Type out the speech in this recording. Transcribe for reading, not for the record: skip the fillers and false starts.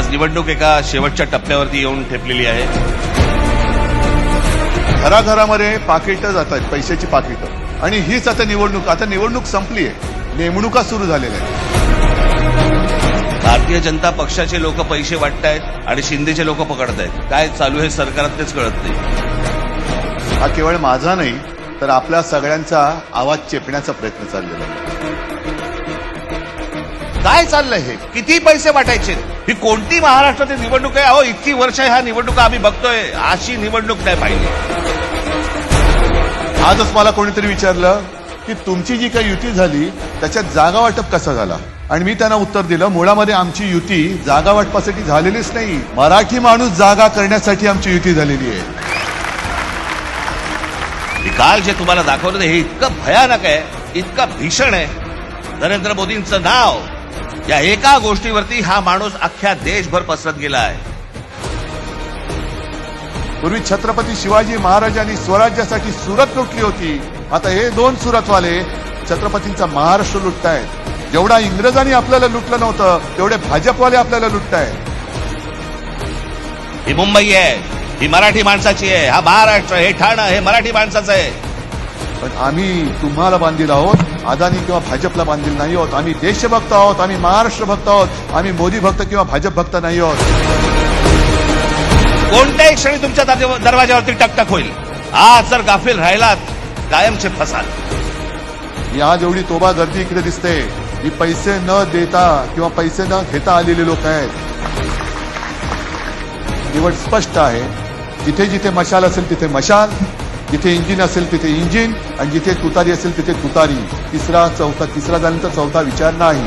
आज निवडणूक एका शेवटच्या टप्प्यावरती येऊन ठेपलेली आहे. घराघरामध्ये पाकिटं जात आहेत, पैशाची पाकिटं. आणि हीच आता निवडणूक संपली आहे, नेमणुका सुरू झालेल्या आहेत. भारतीय जनता पक्षाचे लोक पैसे वाटतायत आणि शिंदेचे लोक पकडतायत. काय चालू आहे सरकारात तेच कळत नाही. हा केवळ माझा नाही तर आपल्या सगळ्यांचा आवाज चेपण्याचा प्रयत्न चाललेला आहे. काय चाललंय हे? किती पैसे वाटायचे? ही कोणती महाराष्ट्रातील निवडणूक आहे? अहो, इतकी वर्ष ह्या निवडणुका आम्ही बघतोय, अशी निवडणूक नाही पाहिली. आजच मला कोणीतरी विचारलं की तुमची जी काही युती झाली त्याच्यात जागा वाटप कसा झाला, आणि मी त्यांना उत्तर दिलं, मुळामध्ये आमची युती जागा वाटपासाठी झालेलीच नाही, मराठी माणूस जागा करण्यासाठी आमची युती झालेली आहे. मी काल जे तुम्हाला दाखवलं हे इतकं भयानक आहे, इतकं भीषण आहे. नरेंद्र मोदींचं नाव या एका गोष्टीवरती हा माणूस अख्ख्या देशभर पसरत गेला आहे. पूर्वी छत्रपती शिवाजी महाराजांनी स्वराज्यासाठी सुरत लुटली होती, आता हे दोन सुरतवाले छत्रपतींचा महाराष्ट्र लुटतायत. जेवढा इंग्रजांनी आपल्याला लुटलं नव्हतं तेवढे भाजपवाले आपल्याला लुटतायत. ही मुंबई आहे, ही मराठी माणसाची आहे. हा महाराष्ट्र, हे ठाणं, हे मराठी माणसाचं आहे. पण आम्ही तुम्हाला बांधील आहोत, अदानी किंवा भाजपला बांधील नाही आहोत. आम्ही देशभक्त आहोत, आम्ही महाराष्ट्र भक्त आहोत, आम्ही मोदी भक्त किंवा भाजप भक्त नाही आहोत. कोणत्याही क्षणी तुमच्या दरवाजावरती टकटक होईल. आज जर गाफील राहिलात कायमचे फसाल. ही आज एवढी तोबा गर्दी इकडे दिसते, ही पैसे न देता किंवा पैसे न घेता आलेले लोक आहेत. निवड स्पष्ट आहे. जिथे जिथे मशाल असेल तिथे मशाल, जिथे इंजिन असेल तिथे इंजिन, आणि जिथे तुतारी असेल तिथे तुतारी. तिसरा झाल्यानंतर चौथा विचार नाही.